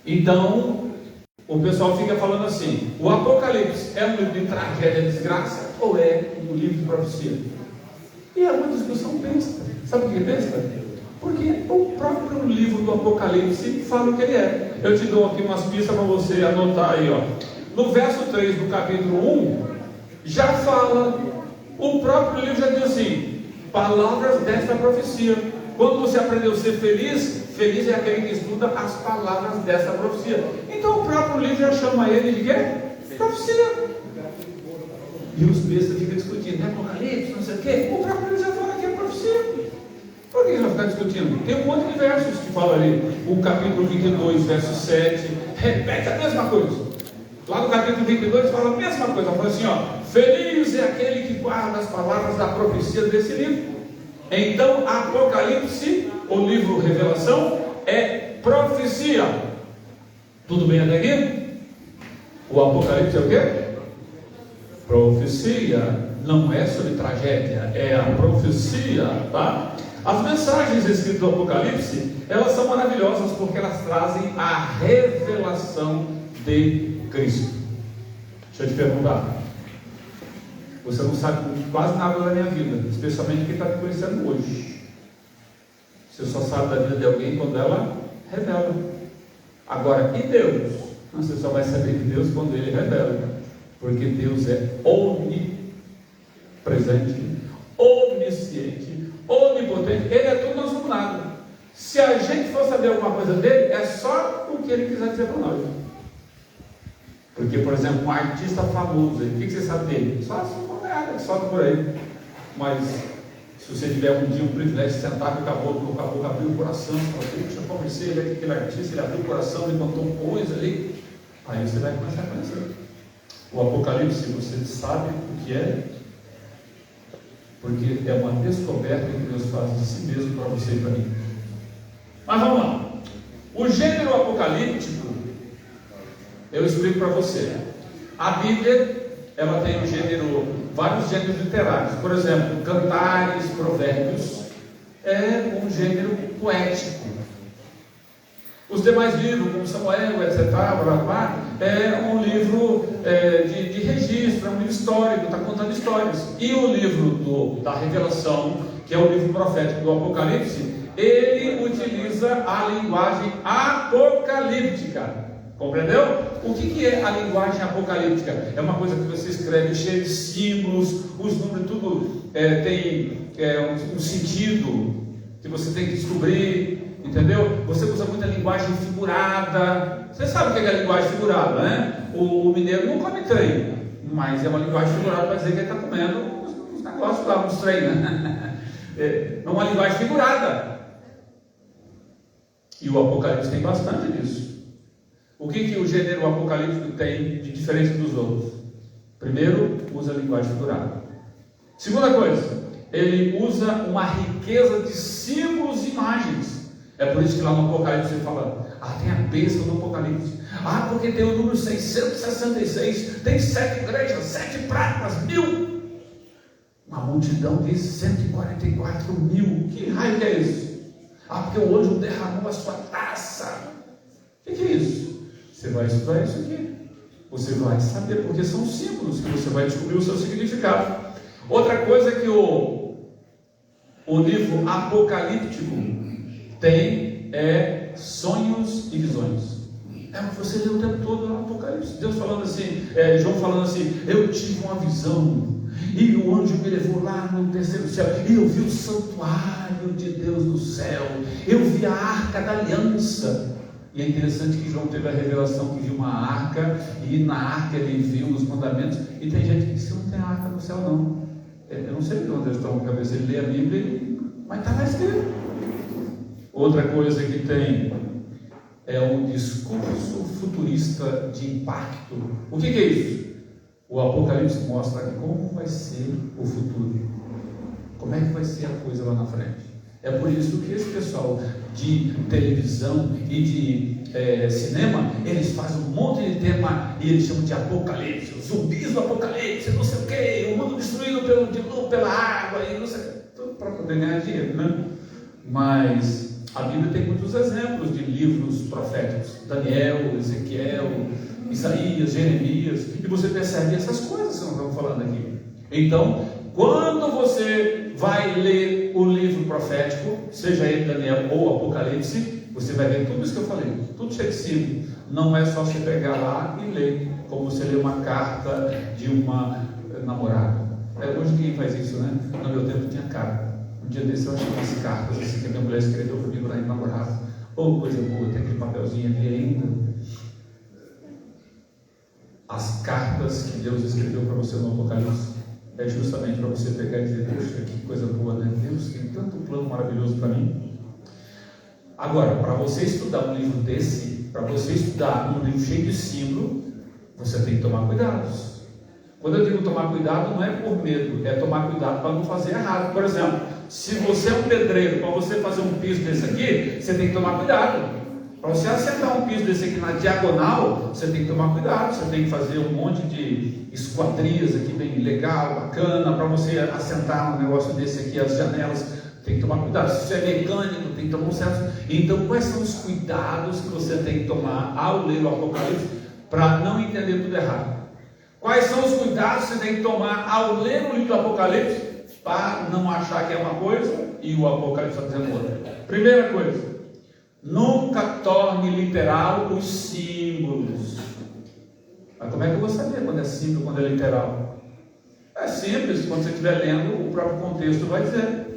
Então, o pessoal fica falando assim: o Apocalipse é um livro de tragédia e desgraça ou é um livro de profecia? E é uma discussão besta. Sabe o que é besta? Porque o próprio livro do Apocalipse fala o que ele é. Eu te dou aqui umas pistas para você anotar aí, ó. No verso 3 do capítulo 1, já fala, o próprio livro já diz assim: palavras desta profecia. Quando você aprendeu a ser feliz, feliz é aquele que estuda as palavras desta profecia. Então o próprio livro já chama ele de quê? Profecia. E os bestas ficam discutindo, Apocalipse, não sei o quê. O próprio livro já fala que é profecia. Por que vai ficar discutindo? Tem um monte de versos que fala ali. O capítulo 22, verso 7, repete a mesma coisa. Lá no capítulo 22 fala a mesma coisa. Fala assim, ó: feliz é aquele que guarda as palavras da profecia desse livro. Então, Apocalipse, o livro Revelação, é profecia. Tudo bem até aqui? O Apocalipse é o quê? Profecia. Não é sobre tragédia, é a profecia, tá? As mensagens escritas do Apocalipse, elas são maravilhosas porque elas trazem a revelação de Cristo. Deixa eu te perguntar. Você não sabe quase nada da minha vida, especialmente quem está me conhecendo hoje. Você só sabe da vida de alguém quando ela revela. Agora, e Deus? Você só vai saber de Deus quando Ele revela. Porque Deus é onipresente, onisciente, onipotente. Ele é tudo, nós somos nada. Se a gente for saber alguma coisa dele, é só o que Ele quiser dizer para nós. Porque, por exemplo, um artista famoso, o que você sabe dele? Só assim, sobe por aí. Mas se você tiver um dia um privilégio de sentar com o caboclo, abrir o coração, deixa eu conversar, ele é aquele artista, ele abriu o coração, ele contou coisa ali, aí você vai começar a conhecer. O Apocalipse, você sabe o que é, porque é uma descoberta que Deus faz de si mesmo para você e para mim. Mas vamos lá. O gênero apocalíptico, eu explico para você. A Bíblia, ela tem vários gêneros literários. Por exemplo, Cantares, Provérbios, é um gênero poético. Os demais livros, como Samuel, etc., é um livro de registro, é um livro histórico, está contando histórias. E o livro da Revelação, que é o livro profético do Apocalipse, ele utiliza a linguagem apocalíptica. Compreendeu? O que é a linguagem apocalíptica? É uma coisa que você escreve cheia de símbolos, os números, tudo tem um sentido que você tem que descobrir, entendeu? Você usa muita linguagem figurada. Você sabe o que é a linguagem figurada, né? O mineiro não come trem, mas é uma linguagem figurada para dizer que ele está comendo uns negócios lá, uns trem, né? É uma linguagem figurada. E o Apocalipse tem bastante disso. O que o gênero apocalíptico tem de diferente dos outros? Primeiro, usa a linguagem figurada. Segunda coisa, ele usa uma riqueza de símbolos e imagens. É por isso que lá no Apocalipse ele fala, tem a bênção do Apocalipse. Porque tem o número 666, tem 7 igrejas, 7 pratas, 1000. Uma multidão de 144 mil. Que raio que é isso? Porque o anjo derramou a sua taça. O que é isso? Você vai estudar isso aqui. Você vai saber, porque são símbolos que você vai descobrir o seu significado. Outra coisa que o livro apocalíptico tem é sonhos e visões. Você lê o tempo todo no Apocalipse. Deus falando assim, João falando assim, eu tive uma visão, e o anjo me levou lá no terceiro céu, e eu vi o santuário de Deus no céu, eu vi a arca da aliança. E é interessante que João teve a revelação que viu uma arca, e na arca ele viu os mandamentos, e tem gente que diz que não tem arca no céu não. Eu não sei de onde eles estão na cabeça, ele lê a Bíblia, mas está lá escrito. Outra coisa que tem é um discurso futurista de impacto. O que é isso? O Apocalipse mostra como vai ser o futuro, como é que vai ser a coisa lá na frente. É por isso que esse pessoal de televisão e de cinema, eles fazem um monte de tema e eles chamam de apocalipse, os zumbis do apocalipse, não sei o que, o mundo destruído pela água e não sei o que, tudo para poder ganhar dinheiro, né? Mas A Bíblia tem muitos exemplos de livros proféticos: Daniel, Ezequiel, Isaías, Jeremias, e você percebe essas coisas que nós estamos falando aqui. Então, quando você vai ler o livro profético, seja ele Daniel ou Apocalipse, você vai ver tudo isso que eu falei, tudo cheio de símbolo. Não é só você pegar lá e ler, como você lê uma carta de uma namorada. Hoje ninguém faz isso, né? No meu tempo tinha carta. Um dia desse eu achei umas cartas assim, que a minha mulher escreveu comigo lá em namorado. Coisa boa, tem aquele papelzinho ali ainda. As cartas que Deus escreveu para você no Apocalipse é justamente para você pegar e dizer: poxa, que coisa boa, né? Deus tem tanto plano maravilhoso para mim. Agora, para você estudar um livro desse, para você estudar um livro cheio de símbolo, você tem que tomar cuidados. Quando eu digo tomar cuidado, não é por medo, é tomar cuidado para não fazer errado. Por exemplo, se você é um pedreiro, para você fazer um piso desse aqui, você tem que tomar cuidado. Para você acertar um piso desse aqui na diagonal, você tem que tomar cuidado. Você tem que fazer um monte de esquadrias aqui bem legal, bacana. Para você assentar um negócio desse aqui, as janelas, tem que tomar cuidado. Se você é mecânico, tem que tomar um certo. Então, quais são os cuidados que você tem que tomar ao ler o Apocalipse para não entender tudo errado? Quais são os cuidados que você tem que tomar ao ler o livro do Apocalipse para não achar que é uma coisa e o Apocalipse está dizendo outra? Primeira coisa: nunca torne literal os símbolos. Mas como é que eu vou saber quando é símbolo, quando é literal? É simples, quando você estiver lendo, o próprio contexto vai dizer.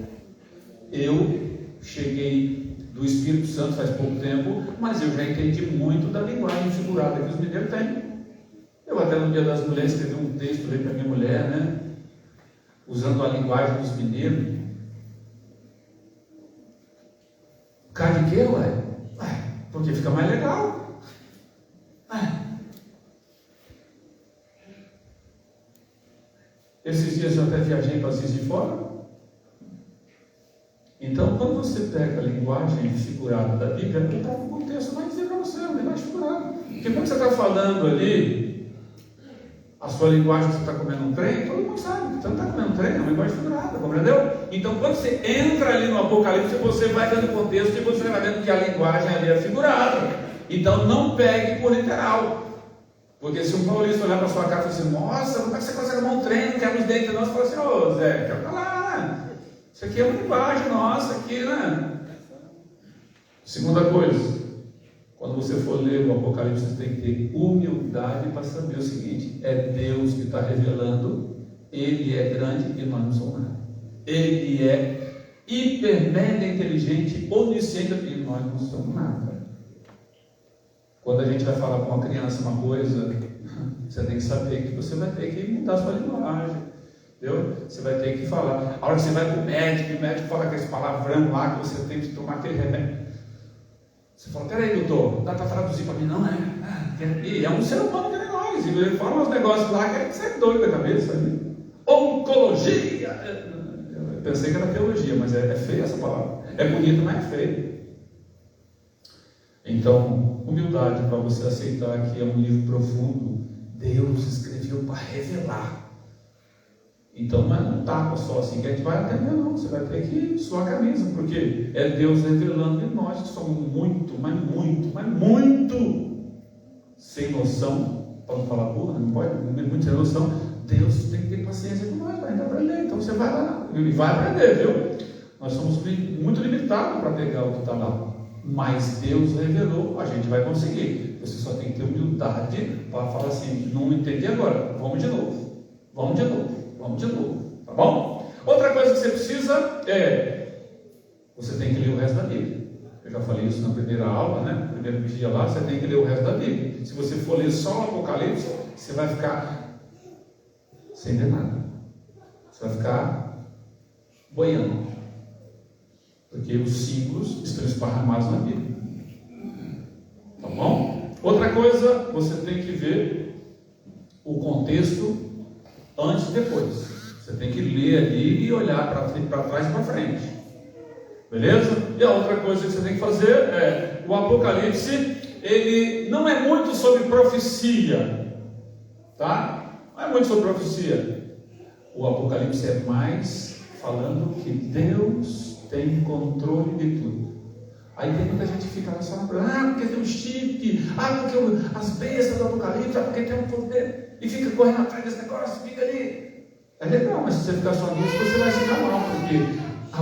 Eu cheguei do Espírito Santo faz pouco tempo, mas eu já entendi muito da linguagem figurada que os mineiros têm. Eu até no Dia das Mulheres escrevi um texto para minha mulher, né? Usando a linguagem dos mineiros. Cara de quê, ué? Porque fica mais legal. Esses dias eu até viajei para Juiz de Fora. Então, quando você pega a linguagem figurada da Bíblia, o próprio contexto vai dizer para você, a linguagem figurada. Porque quando você está falando ali, a sua linguagem, você está comendo um trem, todo mundo sabe. Você não está comendo um trem, é uma linguagem figurada, compreendeu? Então, quando você entra ali no Apocalipse, você vai dando contexto e você vai vendo que a linguagem ali é figurada. Então, não pegue por literal. Porque se um paulista olhar para sua cara e falar assim: nossa, como é que você consegue arrumar um trem, não quebra os dentes? Não, você fala assim: ô Zé, quebra lá, né? Isso aqui é uma linguagem nossa, aqui, né? Segunda coisa: quando você for ler o Apocalipse, você tem que ter humildade para saber o seguinte: é Deus que está revelando, Ele é grande e nós não somos nada. Ele é hiper, mega inteligente, onisciente e nós não somos nada. Quando a gente vai falar com uma criança uma coisa, você tem que saber que você vai ter que mudar a sua linguagem. Entendeu? Você vai ter que falar. A hora que você vai para o médico fala aqueles palavrão lá que você tem que tomar aquele remédio. Você fala: peraí, doutor, dá para traduzir para mim? Não, e é um ser humano que é nós. Ele fala uns negócios lá que você é doido da cabeça. Né? Oncologia. Eu pensei que era teologia, mas é feia essa palavra. É bonita, mas é feia. Então, humildade para você aceitar que é um livro profundo. Deus escreveu para revelar. Então não é um tapa só assim que a gente vai atender, não. Você vai ter que suar a camisa, porque é Deus revelando em nós que somos muito, mas muito sem noção, para não falar burra, não pode, muito sem noção. Deus tem que ter paciência com nós, para a gente aprender. Então você vai lá e vai aprender, viu? Nós somos muito limitados para pegar o que está lá. Mas Deus revelou, a gente vai conseguir. Você só tem que ter humildade para falar assim: não entendi agora, vamos de novo, tá bom? Outra coisa que você precisa você tem que ler o resto da Bíblia. Eu já falei isso na primeira aula, né? No primeiro dia lá, você tem que ler o resto da Bíblia. Se você for ler só o Apocalipse, você vai ficar sem ver nada. Você vai ficar boiando. Porque os símbolos estão esparramados na Bíblia. Tá bom? Outra coisa, você tem que ver o contexto antes e depois. Você tem que ler ali e olhar para trás e para frente. Beleza? E a outra coisa que você tem que fazer é: o Apocalipse, ele não é muito sobre profecia. Tá? Não é muito sobre profecia. O Apocalipse é mais falando que Deus tem controle de tudo. Aí tem muita gente que fica lá só na porque tem um chip, porque as bestas do Apocalipse, porque tem um poder, e fica correndo atrás desse negócio, fica ali. É legal, mas se você ficar só nisso, você vai se dar mal, porque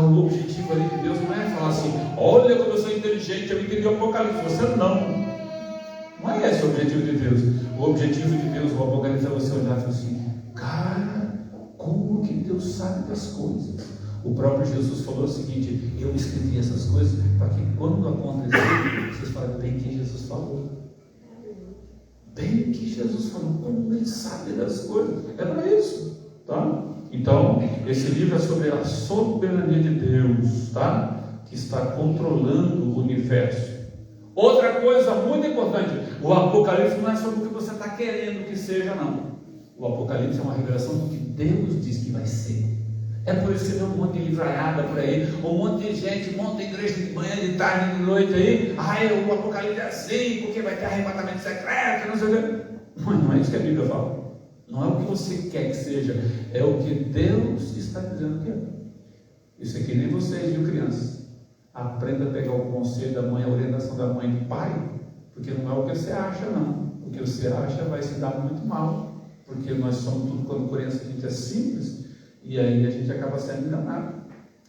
o objetivo ali de Deus não é falar assim, olha como eu sou inteligente, eu entendi o Apocalipse. Você não é esse o objetivo de Deus. O objetivo de Deus, o Apocalipse, é você olhar e falar assim, cara, como que Deus sabe das coisas? O próprio Jesus falou o seguinte, eu escrevi essas coisas para que quando acontecer, vocês falem bem que Jesus falou. Bem que Jesus falou, como ele sabe das coisas. É para isso, tá? Então, esse livro é sobre a soberania de Deus, tá? Que está controlando o universo. Outra coisa muito importante, o Apocalipse não é sobre o que você está querendo que seja, não. O Apocalipse é uma revelação do que Deus diz que vai ser. É por isso que você vê um monte de livraiada por aí, um monte de gente monta igreja de manhã, de tarde, de noite aí. O Apocalipse é assim, porque vai ter arrebatamento secreto, não sei o quê. Não é isso que a Bíblia fala. Não é o que você quer que seja, é o que Deus está dizendo que é. Isso é que nem vocês, viu, crianças? Aprenda a pegar o conselho da mãe, a orientação da mãe e do pai, porque não é o que você acha, não. O que você acha vai se dar muito mal, porque nós somos tudo, quando criança, a gente é simples, e aí a gente acaba sendo enganado.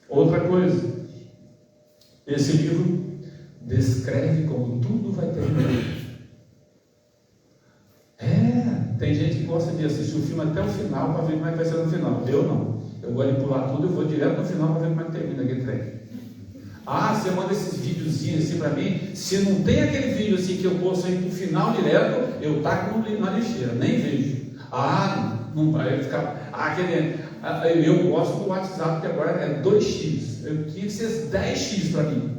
Outra coisa, esse livro descreve como tudo vai terminar. Tem gente que gosta de assistir o filme até o final para ver como é que vai ser no final. Eu não. Eu gosto de pular tudo, eu vou direto no final para ver como é que termina aquele trem. Você manda esses videozinhos assim para mim. Se não tem aquele vídeo assim que eu posso ir para o final direto, eu taco na lixeira, nem vejo. Não vai ficar. Eu gosto do WhatsApp, que agora é 2x. Eu queria que fosse 10x para mim.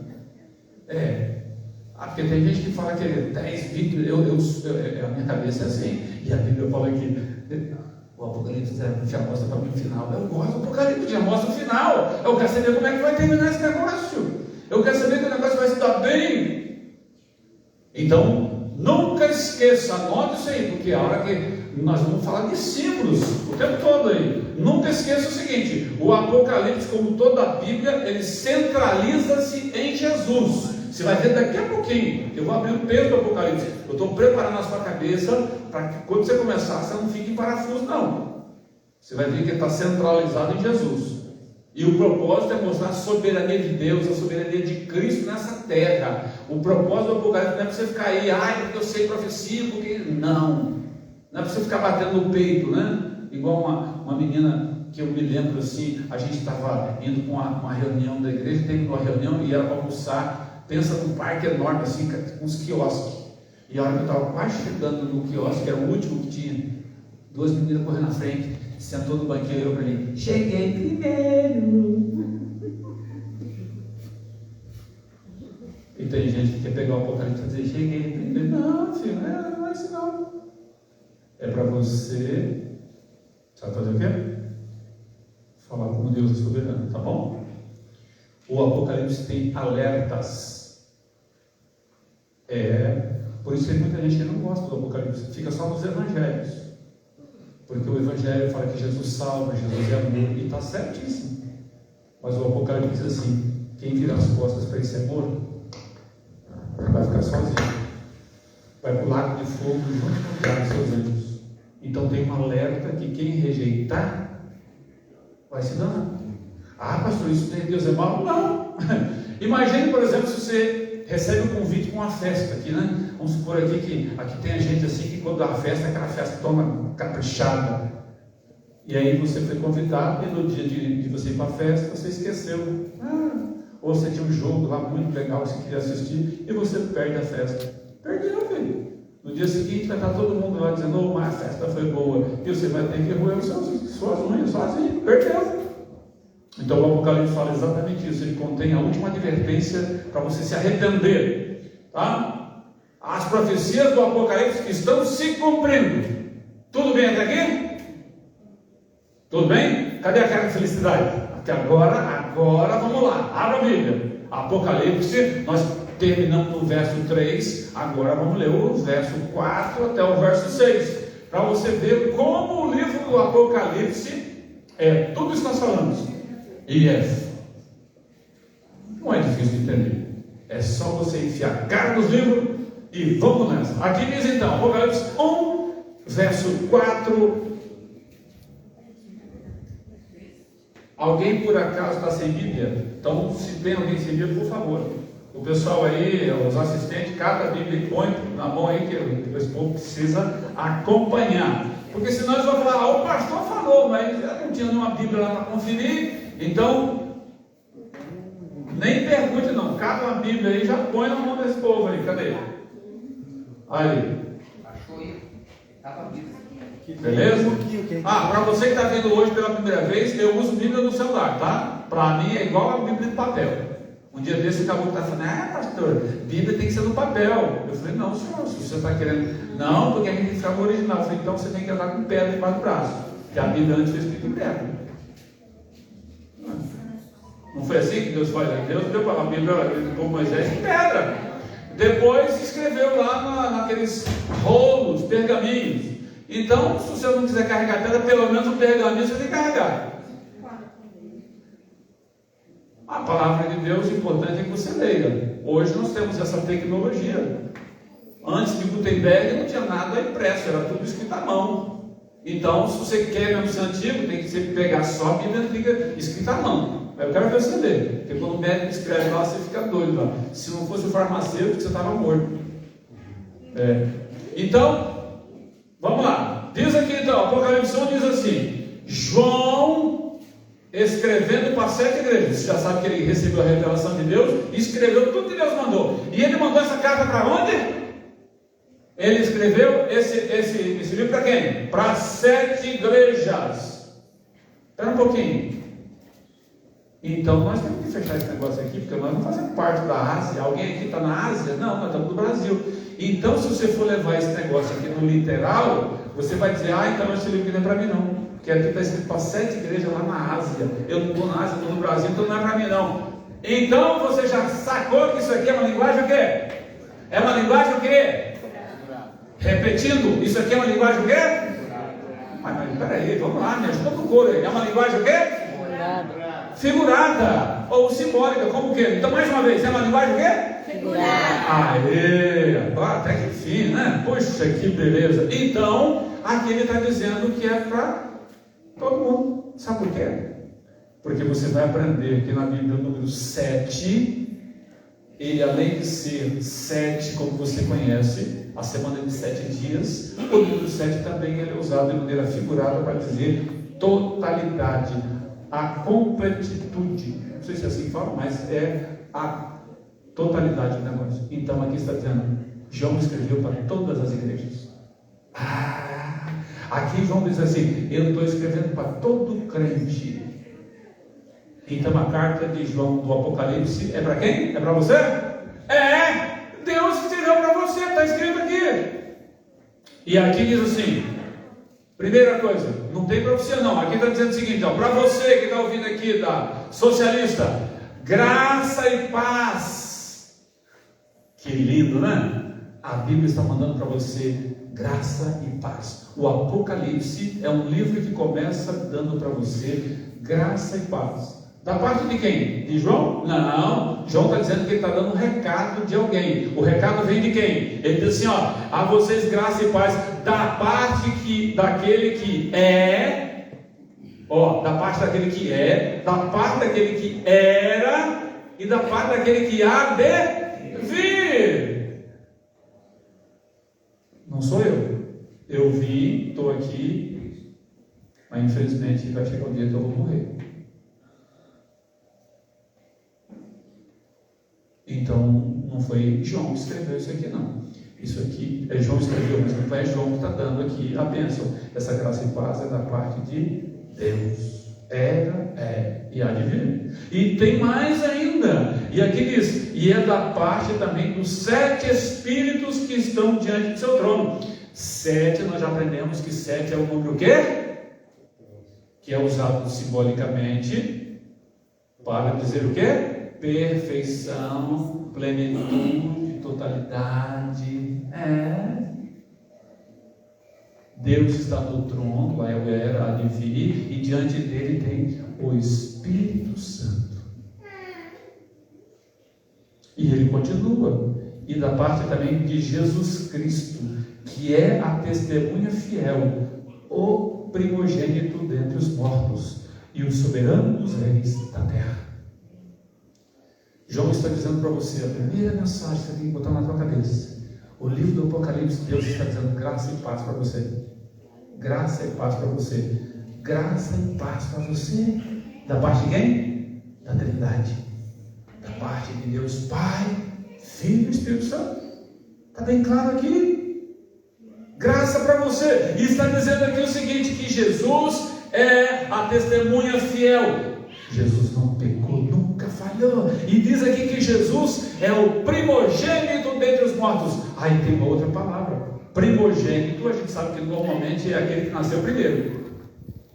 Porque tem gente que fala que é 10 vídeos. A minha cabeça é assim. E a Bíblia fala que o Apocalipse já mostra para mim o final. Eu gosto do Apocalipse, já mostra o final. Eu quero saber como é que vai terminar esse negócio. Eu quero saber que o negócio vai se dar bem. Então, nunca esqueça, anote isso aí, porque a hora que nós vamos falar de símbolos o tempo todo aí. Nunca esqueça o seguinte: o Apocalipse, como toda a Bíblia, ele centraliza-se em Jesus. Você vai ver daqui a pouquinho. Eu vou abrir o texto do Apocalipse. Eu estou preparando a sua cabeça para que quando você começar, você não fique em parafuso, não. Você vai ver que ele está centralizado em Jesus. E o propósito é mostrar a soberania de Deus, a soberania de Cristo nessa terra. O propósito do Apocalipse não é para você ficar aí, porque eu sei profecia, porque... Não é para você ficar batendo no peito, né? Igual uma menina que eu me lembro assim, a gente estava indo com uma reunião da igreja, terminou a reunião e era para almoçar. Pensa num parque enorme assim, com uns quiosques. E a hora que eu estava quase chegando no quiosque, era o último que tinha, duas meninas correndo na frente, sentou no banquinho e olhou para mim: cheguei primeiro. E tem gente que quer pegar o Apocalipse e dizer: cheguei primeiro. Não, filho, não é isso não. É para você, sabe fazer o quê? Falar como Deus é soberano, tá bom? O Apocalipse tem alertas. Por isso tem muita gente que não gosta do Apocalipse, fica só nos evangelhos. Porque o evangelho fala que Jesus salva, Jesus é amor, e está certíssimo. Mas o Apocalipse diz assim: quem vira as costas para esse amor, vai ficar sozinho. Vai para o lago de fogo junto com os seus anjos. Então tem um alerta que quem rejeitar vai se danar. Pastor, isso de Deus é mal? Não. Imagine, por exemplo, se você recebe um convite para uma festa aqui, né? Vamos supor aqui que aqui tem a gente assim que quando dá a festa, aquela festa toma caprichada. E aí você foi convidado e no dia de você ir para a festa, você esqueceu. Ou você tinha um jogo lá muito legal que você queria assistir e você perde a festa. Perdeu, filho. No dia seguinte vai estar todo mundo lá dizendo: a festa foi boa. E você vai ter que roer suas unhas sozinho. Perdeu. Então o Apocalipse fala exatamente isso. Ele contém a última advertência para você se arrepender, tá? As profecias do Apocalipse estão se cumprindo. Tudo bem até aqui? Tudo bem? Cadê a cara de felicidade? Até agora vamos lá. Abra a Bíblia. Apocalipse, nós terminamos no verso 3. Agora vamos ler o verso 4 até o verso 6, para você ver como o livro do Apocalipse tudo isso que nós falamos. E não é difícil de entender. É só você enfiar a cara nos livros e vamos nessa. Aqui diz então, Apocalipse 1, verso 4. Alguém por acaso está sem Bíblia? Então, se tem alguém sem Bíblia, por favor. O pessoal aí, os assistentes, cada Bíblia põe na mão aí, que o povo precisa acompanhar. Porque senão eles vão falar, o pastor falou, mas não tinha nenhuma Bíblia lá para conferir. Então, nem pergunte não, cada uma Bíblia aí já põe na mão desse povo aí, cadê? Aí. Achou aí? Estava a Bíblia. Beleza? Para você que está vendo hoje pela primeira vez, eu uso Bíblia no celular, tá? Para mim é igual a Bíblia de papel. Um dia desse acabou que está falando, pastor, Bíblia tem que ser no papel. Eu falei, não, senhor, se você está querendo. Não, porque a gente tem que ficar no original. Eu falei, então você tem que andar com pedra debaixo do braço. Porque a Bíblia antes foi escrita em pedra. Não foi assim que Deus faz? Deus deu para a Bíblia com Moisés em pedra. Depois escreveu lá naqueles rolos, pergaminhos. Então, se você não quiser carregar pedra, pelo menos o pergaminho você tem que carregar. A palavra de Deus, o importante é que você leia. Hoje nós temos essa tecnologia. Antes de Gutenberg não tinha nada impresso, era tudo escrito à mão. Então, se você quer mesmo ser antigo, tem que pegar só a Bíblia antiga escrita à mão. Eu quero ver você ler, porque quando o médico escreve lá, você fica doido lá. Se não fosse o farmacêutico, você estava morto. Então, vamos lá. Diz aqui então, Apocalipse 1 diz assim: João escrevendo para 7 igrejas. Você já sabe que ele recebeu a revelação de Deus e escreveu tudo que Deus mandou. E ele mandou essa carta para onde? Ele escreveu esse livro para quem? Para 7 igrejas. Espera um pouquinho. Então nós temos que fechar esse negócio aqui, porque nós não fazemos parte da Ásia. Alguém aqui está na Ásia? Não, nós estamos no Brasil. Então, se você for levar esse negócio aqui no literal, você vai dizer, então esse livro aqui não é para mim não. Porque aqui está escrito para 7 igrejas lá na Ásia. Eu não estou na Ásia, estou no Brasil, então não é para mim não. Então você já sacou que isso aqui é uma linguagem o quê? É uma linguagem o quê? Repetindo, isso aqui é uma linguagem o quê? Mas peraí, vamos lá, me ajuda no coro aí. É uma linguagem o quê? Figurada. Ou simbólica, como o quê? Então mais uma vez, é uma linguagem o quê? Figurada. Aê, até que enfim, né? Poxa, que beleza. Então, aqui ele está dizendo que é para todo mundo. Sabe por quê? Porque você vai aprender que na Bíblia o número 7, ele além de ser 7, como você conhece, a semana de 7 dias, o número 7 também ele é usado de maneira figurada para dizer totalidade, a completitude. Não sei se é assim que fala, mas é a totalidade do negócio. Então aqui está dizendo, João escreveu para todas as igrejas. Aqui João diz assim, eu estou escrevendo para todo crente. Então a carta de João do Apocalipse é para quem? É para você? Deus escreveu para você, está escrito aqui. E aqui diz assim, primeira coisa, não tem para você não, aqui está dizendo o seguinte, para você que está ouvindo aqui da socialista, graça e paz. Que lindo, né? A Bíblia está mandando para você graça e paz. O Apocalipse é um livro que começa dando para você graça e paz. Da parte de quem? De João? Não. João está dizendo que ele está dando um recado de alguém. O recado vem de quem? Ele diz assim, a vocês graça e paz da parte daquele que é, da parte daquele que é, da parte daquele que era e da parte daquele que há de vir. Não sou eu. Eu vim, estou aqui, mas infelizmente vai chegar um dia que eu vou morrer. Então, não foi João que escreveu isso aqui, não. Isso aqui, João escreveu, mas não foi João que está dando aqui a bênção. Essa graça e paz é da parte de Deus. E há de vir. E tem mais ainda. E aqui diz, e é da parte também dos 7 espíritos que estão diante do seu trono. 7, nós já aprendemos que 7 é o número o quê? Que é usado simbolicamente para dizer o quê? Perfeição, plenitude, totalidade. Deus está no trono, lá era a de vir, e diante dele tem o Espírito Santo. E ele continua, e da parte também de Jesus Cristo, que é a testemunha fiel, o primogênito dentre os mortos, e o soberano dos reis da terra. João está dizendo para você, a primeira mensagem que você tem que botar na tua cabeça, o livro do Apocalipse, Deus está dizendo graça e paz para você. Graça e paz para você. Graça e paz para você. Da parte de quem? Da Trindade. Da parte de Deus Pai, Filho e Espírito Santo. Está bem claro aqui? Graça para você. E está dizendo aqui o seguinte, que Jesus é a testemunha fiel. Jesus não pecou, nunca falhou. E diz aqui que Jesus é o primogênito dentre os mortos. Aí tem uma outra palavra. Primogênito, a gente sabe que normalmente é aquele que nasceu primeiro.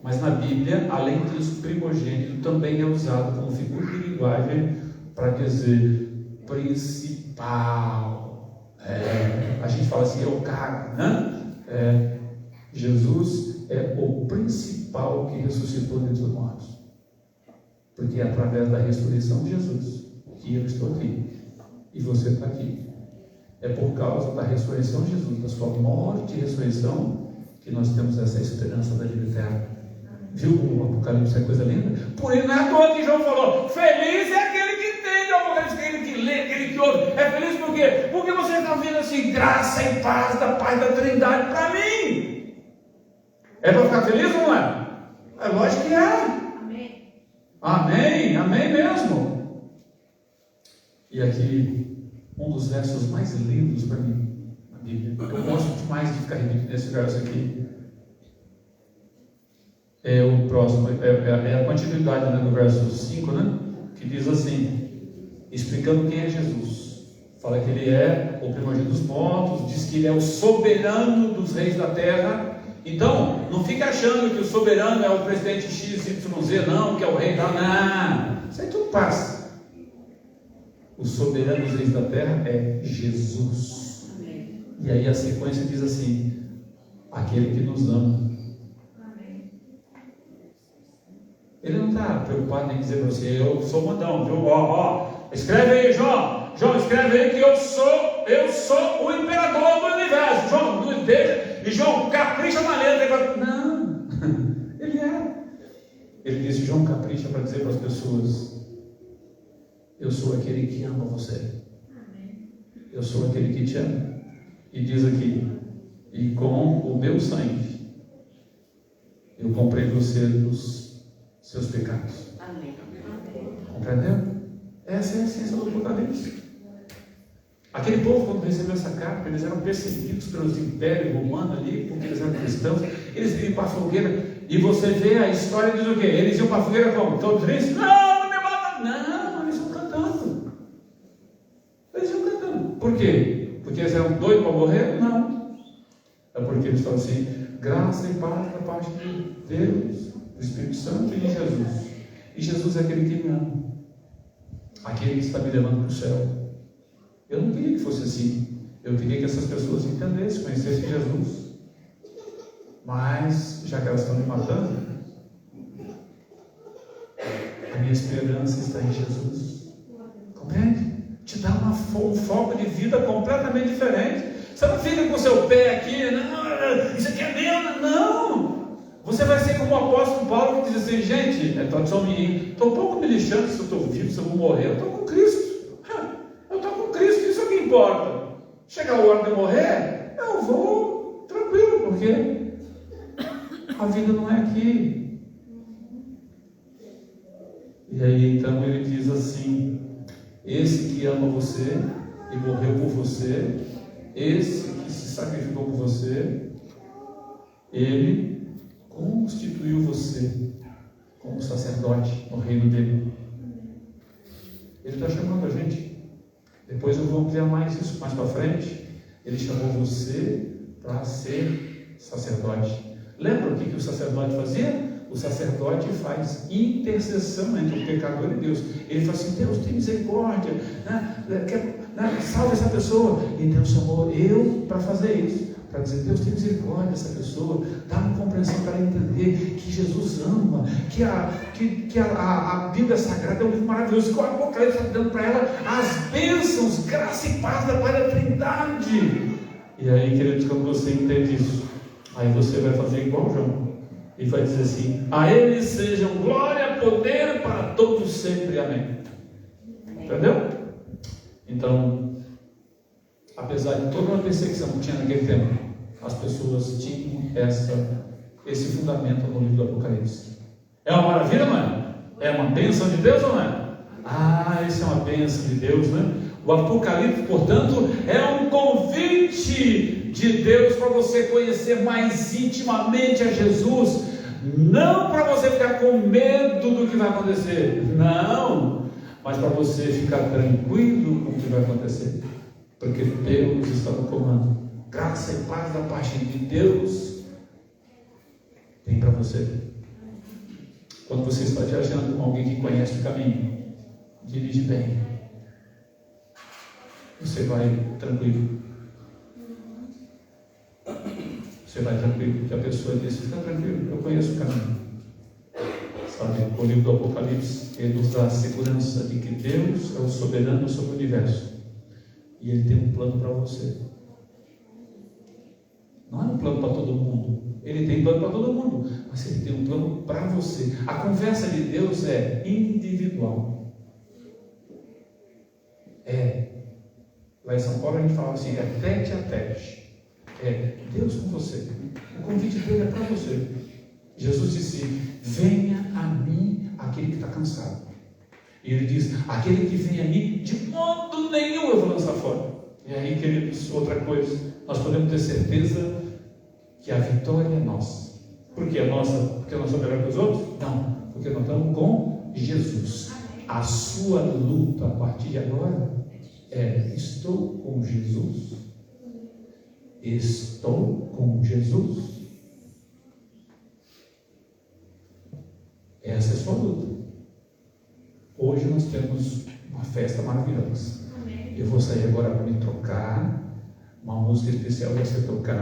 Mas na Bíblia, além disso, primogênito também é usado como figura de linguagem para dizer principal. A gente fala assim, é o cara, né? Jesus é o principal que ressuscitou dentre os mortos. Porque é através da ressurreição de Jesus que eu estou aqui e você está aqui. É por causa da ressurreição de Jesus, da sua morte e ressurreição, que nós temos essa esperança da vida eterna. Viu o Apocalipse é coisa linda? Por isso não é à toa que João falou, feliz é aquele que entende o Apocalipse, aquele que lê, aquele que ouve. É feliz por quê? Porque você está vendo assim, graça e paz da paz da Trindade para mim. É para ficar feliz ou não é? É lógico que é. Amém, amém mesmo. E aqui, um dos versos mais lindos para mim, na Bíblia. Eu gosto demais de ficar repetindo esse verso aqui. É o próximo, é a continuidade, né, do verso 5, né? Que diz assim, explicando quem é Jesus. Fala que ele é o primogênito dos mortos, diz que ele é o soberano dos reis da terra. Então, não fica achando que o soberano é o presidente XYZ, não, que é o rei da... Não, isso aí tudo passa. O soberano dos reis da terra é Jesus. Amém. E aí a sequência diz assim, aquele que nos ama. Amém. Ele não está preocupado em dizer para você, eu sou mandão, viu? Escreve aí, João. João, escreve aí que eu sou o imperador do universo. João, não deixa... E João, capricha na letra. Não, ele é. Ele disse, João capricha para dizer para as pessoas, eu sou aquele que ama você. Eu sou aquele que te ama. E diz aqui, e com o meu sangue, eu comprei você dos seus pecados. Amém. Compreendeu? Essa é a essência do Apocalipse. Aquele povo, quando recebeu essa carta, eles eram perseguidos pelos impérios romanos ali, porque eles eram cristãos, eles iam para a fogueira, e você vê a história, diz o quê? Eles iam para a fogueira como? Todos tristes? Não me mata! Não, eles iam cantando. Eles iam cantando. Por quê? Porque eles eram doidos para morrer? Não. É porque eles falam assim, graça e paz da parte de Deus, do Espírito Santo e de Jesus. E Jesus é aquele que me ama. Aquele que está me levando para o céu. Eu não queria que fosse assim. Eu queria que essas pessoas entendessem, conhecessem Jesus. Mas, já que elas estão me matando, a minha esperança está em Jesus. Compreende? Te dá um foco de vida completamente diferente. Você não fica com o seu pé aqui, não, isso aqui é meu, não. Você vai ser como o apóstolo Paulo que diz assim, gente, é tradição minha, estou um pouco me lixando se eu estou vivo, se eu vou morrer, eu estou com Cristo. Isso que importa. Chega a hora de morrer, eu vou tranquilo, porque a vida não é aqui. E aí então ele diz assim, esse que ama você e morreu por você, esse que se sacrificou por você, ele constituiu você como sacerdote no reino dele. Ele está chamando a gente. Depois eu vou ampliar mais isso mais para frente. Ele chamou você para ser sacerdote. Lembra o que o sacerdote fazia? O sacerdote faz intercessão entre o pecador e Deus. Ele fala assim, Deus tem misericórdia, né? Salve essa pessoa. E Deus chamou eu para fazer isso, para dizer: Deus, tem misericórdia dessa pessoa, dá uma compreensão para ela entender que Jesus ama, que a Bíblia Sagrada é um livro maravilhoso, que o Apocalipse está dando para ela as bênçãos, graça e paz da Pai da Trindade. E aí, queridos, quando você entende isso, aí você vai fazer igual João e vai dizer assim: a Ele sejam glória, poder para todos sempre, amém. Entendeu? Então, apesar de toda uma perseguição que tinha naquele tempo, as pessoas tinham esse fundamento no livro do Apocalipse. É uma maravilha, não é? É uma bênção de Deus ou não é? Ah, isso é uma bênção de Deus, né? O Apocalipse, portanto, é um convite de Deus para você conhecer mais intimamente a Jesus, não para você ficar com medo do que vai acontecer, não, mas para você ficar tranquilo com o que vai acontecer, porque Deus está no comando. Graça e paz da parte de Deus tem para você. Quando você está viajando com alguém que conhece o caminho, dirige bem, você vai tranquilo. Você vai tranquilo, porque a pessoa diz: fica tranquilo, eu conheço o caminho. Sabe, o livro do Apocalipse, ele nos dá a segurança de que Deus é o soberano sobre o universo, e Ele tem um plano para você. Não é um plano para todo mundo, Ele tem plano para todo mundo, mas Ele tem um plano para você. A conversa de Deus é individual. Lá em São Paulo a gente fala assim: é tete a tete. É Deus com você. O convite dele é para você. Jesus disse: venha a mim aquele que está cansado. E ele diz: aquele que vem a mim, de modo nenhum eu vou lançar fora. E aí, queridos, outra coisa, nós podemos ter certeza que a vitória é nossa. Por que é nossa? Porque nós somos melhores que os outros? Não, porque nós estamos com Jesus. A sua luta a partir de agora é: estou com Jesus. Estou com Jesus. Essa é a sua luta. Hoje nós temos uma festa maravilhosa. Eu vou sair agora para me trocar. Uma música especial vai ser tocada.